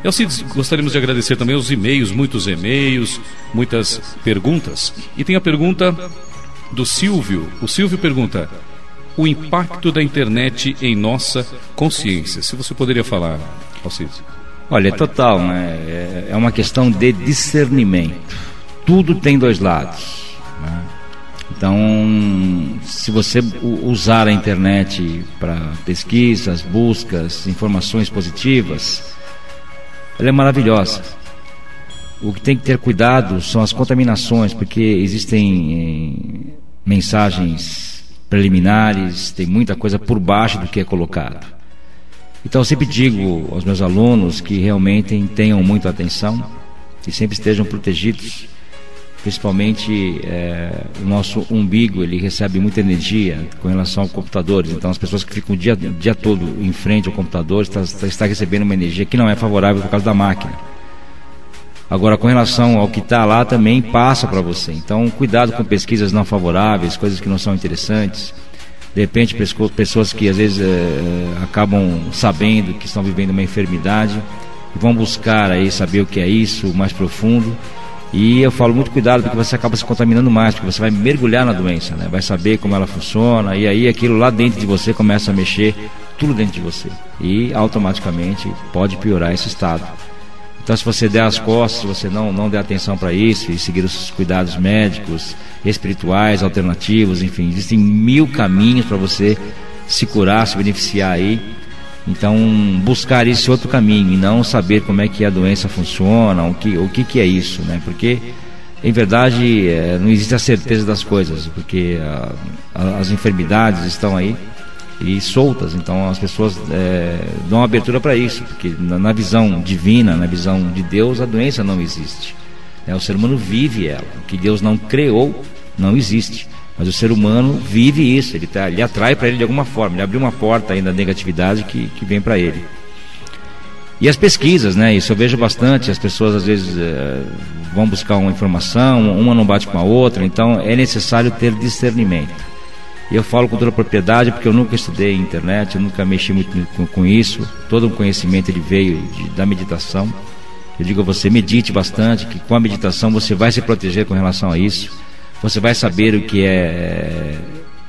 E Alcides, gostaríamos de agradecer também os e-mails, muitos e-mails, muitas perguntas. E tem a pergunta do Silvio. O Silvio pergunta: o impacto da internet em nossa consciência. Se você poderia falar, Alcides. Olha, é total, né? É uma questão de discernimento. Tudo tem dois lados, né? Então, se você usar a internet para pesquisas, buscas, informações positivas, ela é maravilhosa. O que tem que ter cuidado são as contaminações, porque existem mensagens preliminares, tem muita coisa por baixo do que é colocado. Então eu sempre digo aos meus alunos que realmente tenham muita atenção, que sempre estejam protegidos. Principalmente o nosso umbigo, ele recebe muita energia com relação aos computadores. Então as pessoas que ficam o dia todo em frente ao computador está recebendo uma energia que não é favorável por causa da máquina. Agora, com relação ao que está lá, também passa para você. Então cuidado com pesquisas não favoráveis, coisas que não são interessantes. De repente pessoas que às vezes acabam sabendo que estão vivendo uma enfermidade e vão buscar aí saber o que é isso, mais profundo. E eu falo muito cuidado, porque você acaba se contaminando mais, porque você vai mergulhar na doença, né? Vai saber como ela funciona, e aí aquilo lá dentro de você começa a mexer tudo dentro de você, e automaticamente pode piorar esse estado. Então, se você der as costas, se você não der atenção para isso e seguir os cuidados médicos, espirituais, alternativos, enfim, existem 1000 caminhos para você se curar, se beneficiar aí. Então, buscar esse outro caminho e não saber como é que a doença funciona, o que é isso, né? Porque, em verdade, não existe a certeza das coisas, porque as enfermidades estão aí e soltas. Então, as pessoas dão abertura para isso, porque na visão divina, na visão de Deus, a doença não existe. O ser humano vive ela. O que Deus não criou não existe. Mas o ser humano vive isso, ele atrai para ele de alguma forma, ele abriu uma porta aí da negatividade que vem para ele. E as pesquisas, né? Isso eu vejo bastante, as pessoas às vezes vão buscar uma informação, uma não bate com a outra, então é necessário ter discernimento. E eu falo com toda a propriedade, porque eu nunca estudei internet, eu nunca mexi muito com isso, todo o conhecimento ele veio da meditação. Eu digo a você, medite bastante, que com a meditação você vai se proteger com relação a isso. Você vai saber o que é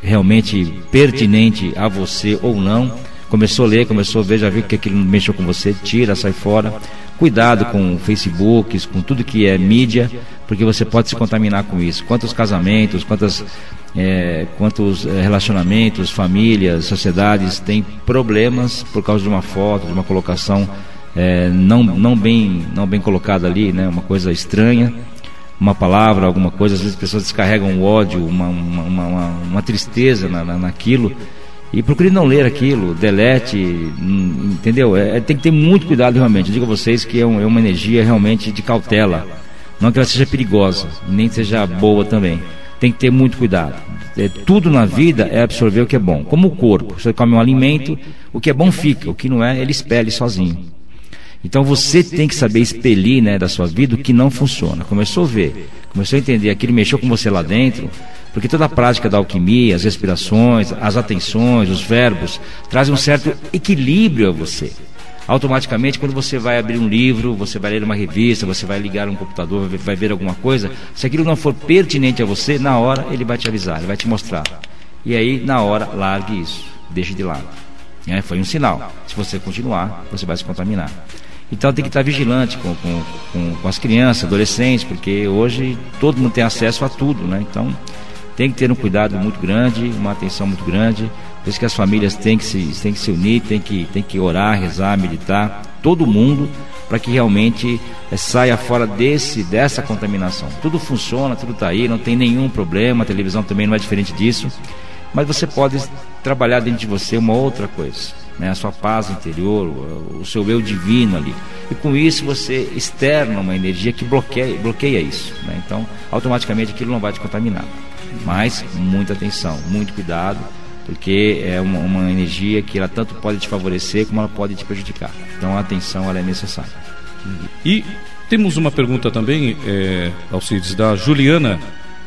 realmente pertinente a você ou não. Começou a ler, começou a ver, já viu que aquilo mexeu com você, tira, sai fora. Cuidado com Facebook, com tudo que é mídia, porque você pode se contaminar com isso. Quantos casamentos, quantos relacionamentos, famílias, sociedades têm problemas por causa de uma foto, de uma colocação não bem colocada ali, né? Uma coisa estranha. Uma palavra, alguma coisa, às vezes as pessoas descarregam um ódio, uma tristeza naquilo, e procure não ler aquilo, delete, entendeu? Tem que ter muito cuidado realmente. Eu digo a vocês que é uma energia realmente de cautela, não que ela seja perigosa, nem seja boa também. Tem que ter muito cuidado. Tudo na vida é absorver o que é bom, como o corpo. Você come um alimento, o que é bom fica, o que não é, ele expele sozinho. Então você tem que saber expelir, né, da sua vida o que não funciona. Começou a ver, começou a entender, aquilo mexeu com você lá dentro, porque toda a prática da alquimia, as respirações, as atenções, os verbos, trazem um certo equilíbrio a você. Automaticamente, quando você vai abrir um livro, você vai ler uma revista, você vai ligar um computador, vai ver alguma coisa, se aquilo não for pertinente a você, na hora ele vai te avisar, ele vai te mostrar. E aí, na hora, largue isso, deixe de lado. Foi um sinal. Se você continuar, você vai se contaminar. Então tem que estar vigilante com as crianças, adolescentes, porque hoje todo mundo tem acesso a tudo, né? Então tem que ter um cuidado muito grande, uma atenção muito grande. Por isso que as famílias têm que se unir, tem que orar, rezar, meditar, todo mundo, para que realmente saia fora dessa contaminação. Tudo funciona, tudo está aí, não tem nenhum problema, a televisão também não é diferente disso, mas você pode trabalhar dentro de você uma outra coisa, né? A sua paz interior, o seu eu divino ali, e com isso você externa uma energia que bloqueia isso, né? Então automaticamente aquilo não vai te contaminar, mas muita atenção, muito cuidado, porque é uma energia que ela tanto pode te favorecer como ela pode te prejudicar. Então a atenção ela é necessária. E temos uma pergunta também, Alcides, da Juliana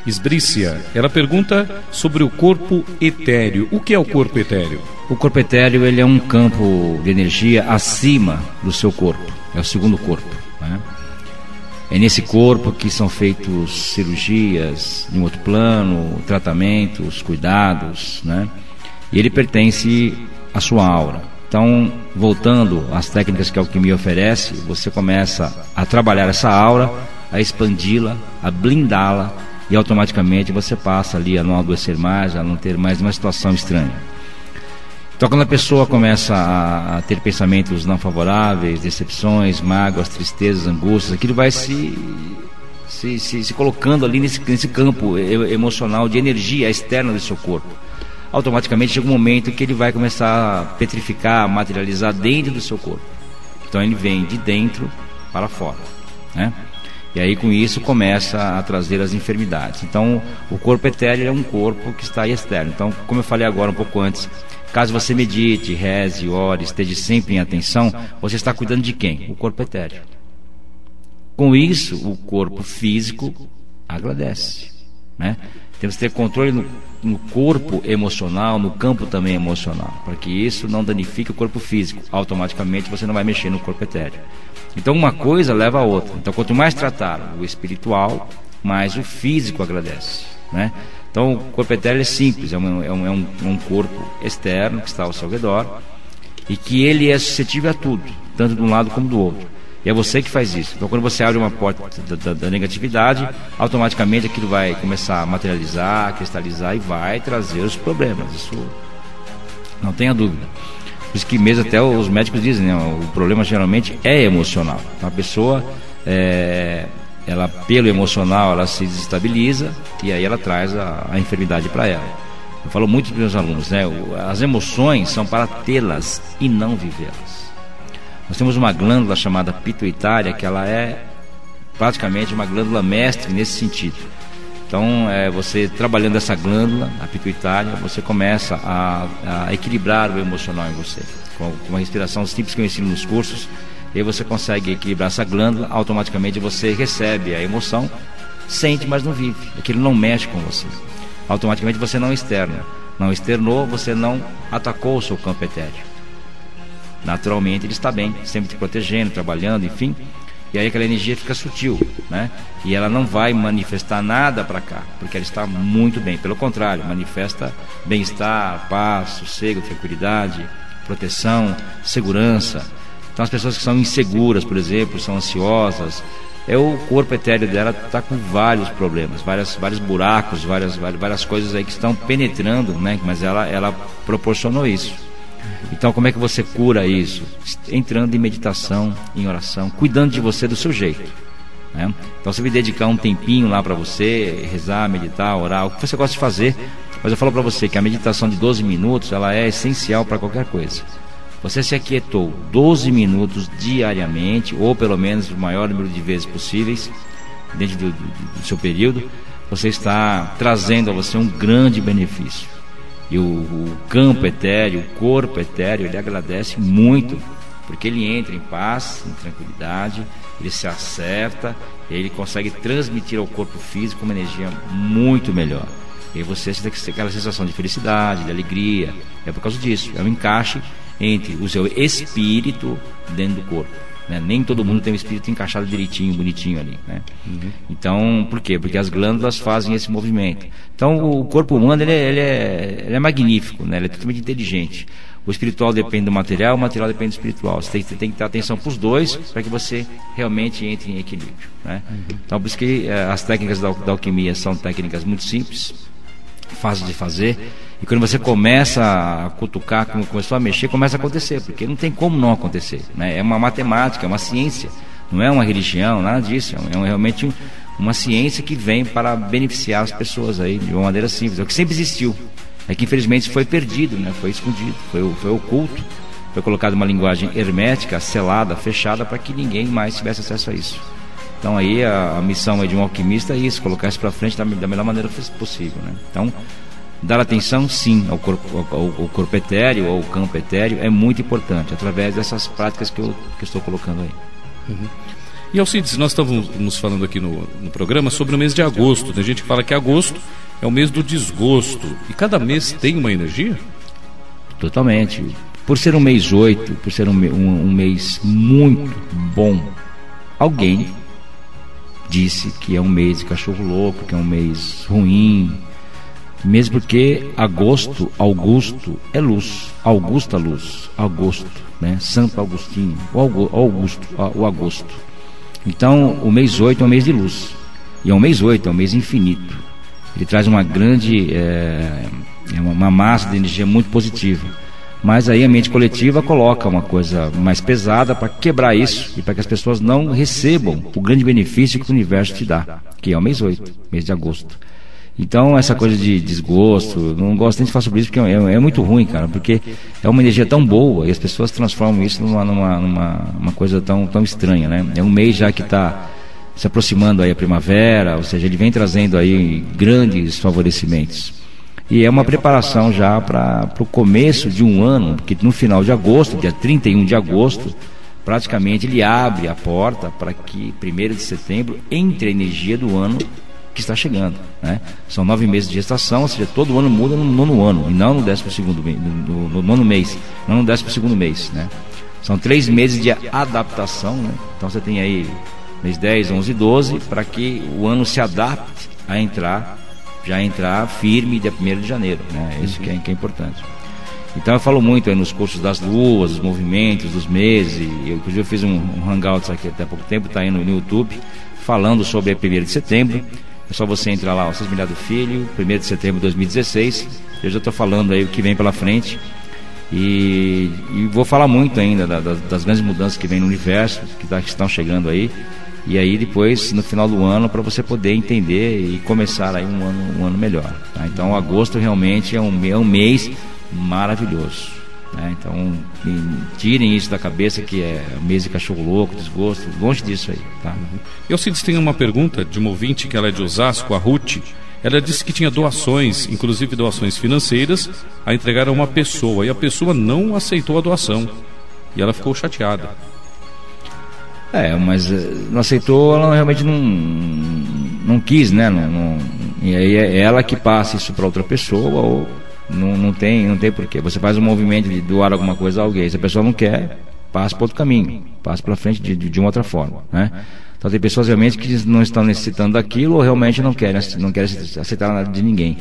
Esbrícia. Ela pergunta sobre o corpo etéreo. O que é o corpo etéreo? O corpo etéreo ele é um campo de energia acima do seu corpo. é o segundo corpo, né? É nesse corpo que são feitas cirurgias em outro plano, tratamentos, cuidados, né? E ele pertence à sua aura. Então, voltando às técnicas que a alquimia oferece, você começa a trabalhar essa aura, a expandi-la, a blindá-la, e automaticamente você passa ali a não adoecer mais, a não ter mais uma situação estranha. Então, quando a pessoa começa a ter pensamentos não favoráveis, decepções, mágoas, tristezas, angústias, aquilo vai se colocando ali nesse campo emocional de energia externa do seu corpo. Automaticamente chega um momento que ele vai começar a petrificar, a materializar dentro do seu corpo. Então ele vem de dentro para fora, né? E aí com isso começa a trazer as enfermidades. Então o corpo etéreo é um corpo que está aí externo. Então, como eu falei agora um pouco antes, caso você medite, reze, ore, esteja sempre em atenção, você está cuidando de quem? O corpo etéreo. Com isso, o corpo físico agradece, né? Temos que ter controle no corpo emocional, no campo também emocional, para que isso não danifique o corpo físico. Automaticamente você não vai mexer no corpo etéreo. Então uma coisa leva a outra. Então quanto mais tratar o espiritual, mais o físico agradece, né? Então o corpo etéreo é simples, é um corpo externo que está ao seu redor e que ele é suscetível a tudo, tanto de um lado como do outro. E é você que faz isso. Então quando você abre uma porta da negatividade, automaticamente aquilo vai começar a materializar, cristalizar e vai trazer os problemas. Isso não tenha dúvida. Por isso que mesmo até os médicos dizem, né, o problema geralmente é emocional. Então a pessoa, ela pelo emocional, ela se desestabiliza e aí ela traz a enfermidade para ela. Eu falo muito para os meus alunos, né, as emoções são para tê-las e não vivê-las. Nós temos uma glândula chamada pituitária, que ela é praticamente uma glândula mestre nesse sentido. Então, você trabalhando essa glândula, a pituitária, você começa a equilibrar o emocional em você. Com uma respiração simples que eu ensino nos cursos, e aí você consegue equilibrar essa glândula, automaticamente você recebe a emoção, sente, mas não vive. Aquilo não mexe com você. Automaticamente você não externa. Não externou, você não atacou o seu campo etéreo. Naturalmente ele está bem, sempre te protegendo, trabalhando, enfim. E aí aquela energia fica sutil, né? E ela não vai manifestar nada para cá, porque ela está muito bem. Pelo contrário, manifesta bem-estar, paz, sossego, tranquilidade, proteção, segurança. Então as pessoas que são inseguras, por exemplo, são ansiosas, o corpo etéreo dela está com vários problemas, vários buracos, várias coisas aí que estão penetrando, né? Mas ela proporcionou isso. Então como é que você cura isso? Entrando em meditação, em oração, cuidando de você do seu jeito, né? Então você vai dedicar um tempinho lá para você, rezar, meditar, orar, o que você gosta de fazer. Mas eu falo para você que a meditação de 12 minutos, ela é essencial para qualquer coisa. Você se aquietou 12 minutos diariamente, ou pelo menos o maior número de vezes possíveis, dentro do seu período, você está trazendo a você um grande benefício. E o campo etéreo, o corpo etéreo, ele agradece muito, porque ele entra em paz, em tranquilidade, ele se acerta, ele consegue transmitir ao corpo físico uma energia muito melhor. E aí você tem aquela sensação de felicidade, de alegria. É por causa disso, é um encaixe entre o seu espírito dentro do corpo, né? Nem todo mundo tem o espírito encaixado direitinho, bonitinho ali, né? Então, por quê? Porque as glândulas fazem esse movimento. Então o corpo humano ele é magnífico, né? Ele é totalmente inteligente. O espiritual depende do material, o material depende do espiritual. Você tem que ter atenção para os dois, para que você realmente entre em equilíbrio, né? Então por isso que as técnicas da alquimia são técnicas muito simples, fáceis de fazer. E quando você começa a cutucar, como começou a mexer, começa a acontecer, porque não tem como não acontecer, né? É uma matemática, é uma ciência, não é uma religião, nada disso. É realmente uma ciência que vem para beneficiar as pessoas aí de uma maneira simples. É o que sempre existiu, é que infelizmente foi perdido, né? Foi escondido, foi oculto, foi colocado uma linguagem hermética, selada, fechada, para que ninguém mais tivesse acesso a isso. Então aí a missão aí de um alquimista é isso, colocar isso para frente da melhor maneira possível, né? Então, dar atenção sim ao corpo etéreo, ao campo etéreo, é muito importante, através dessas práticas que eu estou colocando aí. E Alcides, nós estávamos falando aqui no programa sobre o mês de agosto. Tem gente que fala que agosto é o mês do desgosto, e cada mês tem uma energia? Totalmente. por ser um mês 8, por ser um mês muito bom, alguém disse que é um mês de cachorro louco, que é um mês ruim, mesmo porque agosto, Augusto é luz, Augusta luz, agosto, né? Santo Agostinho, o agosto. Então o mês 8 é um mês de luz, e é um mês 8, é um mês infinito. Ele traz uma grande, uma massa de energia muito positiva. Mas aí a mente coletiva coloca uma coisa mais pesada para quebrar isso e para que as pessoas não recebam o grande benefício que o universo te dá, que é o mês 8, mês de agosto. Então essa coisa de desgosto, não gosto nem de falar sobre isso, porque é muito ruim, cara, porque é uma energia tão boa e as pessoas transformam isso numa coisa tão estranha, né? É um mês já que está se aproximando aí a primavera, ou seja, ele vem trazendo aí grandes favorecimentos. E é uma preparação já para o começo de um ano, porque no final de agosto, dia 31 de agosto, praticamente ele abre a porta para que 1º de setembro entre a energia do ano que está chegando, né? São 9 meses de gestação, ou seja, todo ano muda no 9º ano, e não no 12º mês, no 9º mês, não no 12º mês, né? São 3 meses de adaptação, né? Então você tem aí mês 10, 11 e 12, para que o ano se adapte a entrar firme dia 1º de janeiro, né? Isso que é importante. Então eu falo muito aí nos cursos das luas, dos movimentos, dos meses, e inclusive eu fiz um hangout aqui até há pouco tempo, está aí no YouTube, falando sobre a 1º de setembro. É só você entrar lá, Vocês Milhar do Filho, 1º de setembro de 2016. Eu já estou falando aí o que vem pela frente. E vou falar muito ainda das grandes mudanças que vem no universo, que estão chegando aí. E aí depois, no final do ano, para você poder entender e começar aí um ano melhor, tá? Então agosto realmente é um mês maravilhoso, né? Então tirem isso da cabeça, que é mês de cachorro louco, desgosto, longe disso aí, tá? Eu sei que tem uma pergunta de uma ouvinte, que ela é de Osasco, a Ruth. Ela disse que tinha doações, inclusive doações financeiras, a entregar a uma pessoa, e a pessoa não aceitou a doação, e ela ficou chateada. Mas não aceitou, ela realmente não quis, né? E aí é ela que passa isso para outra pessoa, ou não tem porquê. Você faz um movimento de doar alguma coisa a alguém, se a pessoa não quer, passa para outro caminho, passa para frente de uma outra forma, né? Então tem pessoas realmente que não estão necessitando daquilo, ou realmente não querem aceitar nada de ninguém.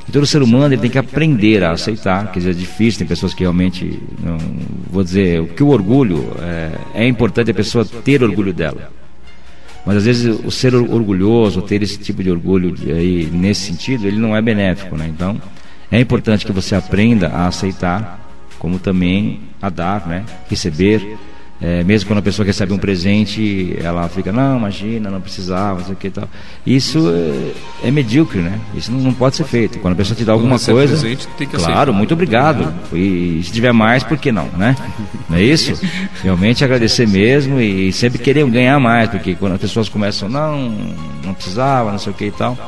E todo ser humano ele tem que aprender a aceitar, quer dizer, é difícil, tem pessoas que realmente, não vou dizer, que o orgulho, é importante a pessoa ter orgulho dela. Mas às vezes o ser orgulhoso, ter esse tipo de orgulho aí, nesse sentido, ele não é benéfico, né? Então é importante que você aprenda a aceitar, como também a dar, né? Receber. Mesmo quando a pessoa recebe um presente, ela fica, não, imagina, não precisava, não sei o que e tal. Isso é medíocre, né? Isso não pode ser feito. Quando a pessoa te dá alguma coisa, presente, tem que claro, aceitar. muito obrigado. E se tiver mais, por que não, né? Não é isso? Realmente agradecer mesmo e sempre querer ganhar mais, porque quando as pessoas começam, não precisava, não sei o que e tal,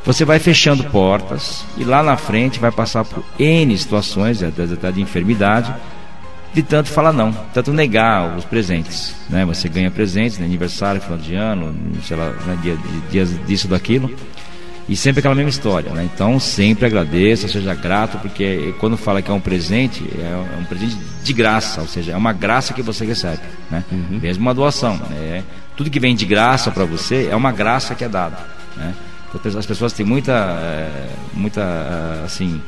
você vai fechando portas e lá na frente vai passar por N situações, até de enfermidade, de tanto falar não, tanto negar os presentes, né? Você ganha presentes, né? Aniversário, final de ano, sei lá, né? dias disso, daquilo, e sempre aquela mesma história, né? Então sempre agradeça, seja grato, porque quando fala que é um presente de graça, ou seja, é uma graça que você recebe, né? Mesmo uma doação, né? Tudo que vem de graça para você é uma graça que é dada, né? As pessoas têm muita assim,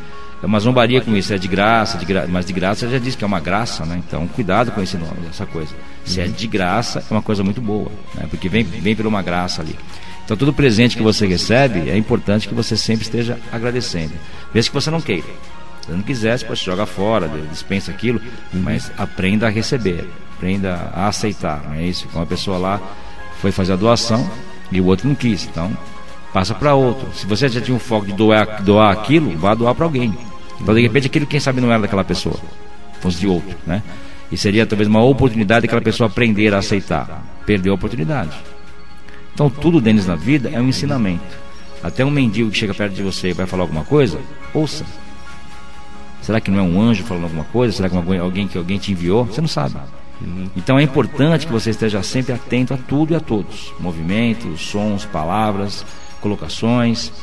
é uma zombaria com isso, é de graça, mas de graça já diz que é uma graça, né? Então cuidado com esse nome, essa coisa. Se é de graça, é uma coisa muito boa, né? Porque vem por uma graça ali. Então todo presente que você recebe, é importante que você sempre esteja agradecendo. Mesmo que você não queira. Se não quiser, você joga fora, dispensa aquilo, mas aprenda a receber, aprenda a aceitar, não é isso? Uma pessoa lá foi fazer a doação e o outro não quis, então passa para outro. Se você já tinha um foco de doar aquilo, vá doar para alguém. Então de repente aquilo, quem sabe, não era daquela pessoa, fosse de outro, né? E seria talvez uma oportunidade daquela pessoa aprender a aceitar. Perdeu a oportunidade. Então tudo, Denis, na vida é um ensinamento. Até um mendigo que chega perto de você e vai falar alguma coisa, ouça. Será que não é um anjo falando alguma coisa? Será que alguém te enviou? Você não sabe. Então é importante que você esteja sempre atento a tudo e a todos. Movimentos, sons, palavras, colocações.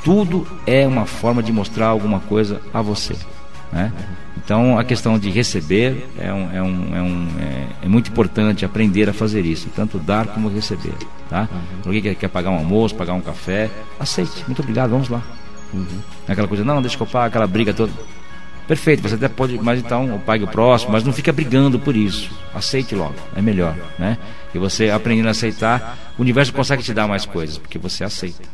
Tudo é uma forma de mostrar alguma coisa a você, né? Então a questão de receber é muito importante aprender a fazer isso, tanto dar como receber, tá? Alguém quer pagar um almoço, pagar um café, aceite, muito obrigado, vamos lá. Aquela coisa, não, deixa que eu pago, aquela briga toda. Perfeito, você até pode, mas então eu pague o próximo, mas não fica brigando por isso. Aceite logo, é melhor, né? E você aprendendo a aceitar, o universo consegue te dar mais coisas, porque você aceita.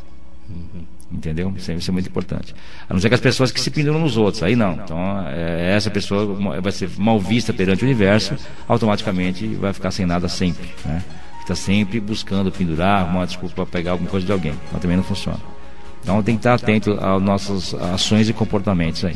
Entendeu? Isso é muito importante. A não ser que as pessoas que se penduram nos outros, aí não. Então, essa pessoa vai ser mal vista perante o universo, automaticamente vai ficar sem nada sempre, né? Está sempre buscando pendurar, uma desculpa para pegar alguma coisa de alguém. Então também não funciona. Então tem que estar atento às nossas ações e comportamentos aí.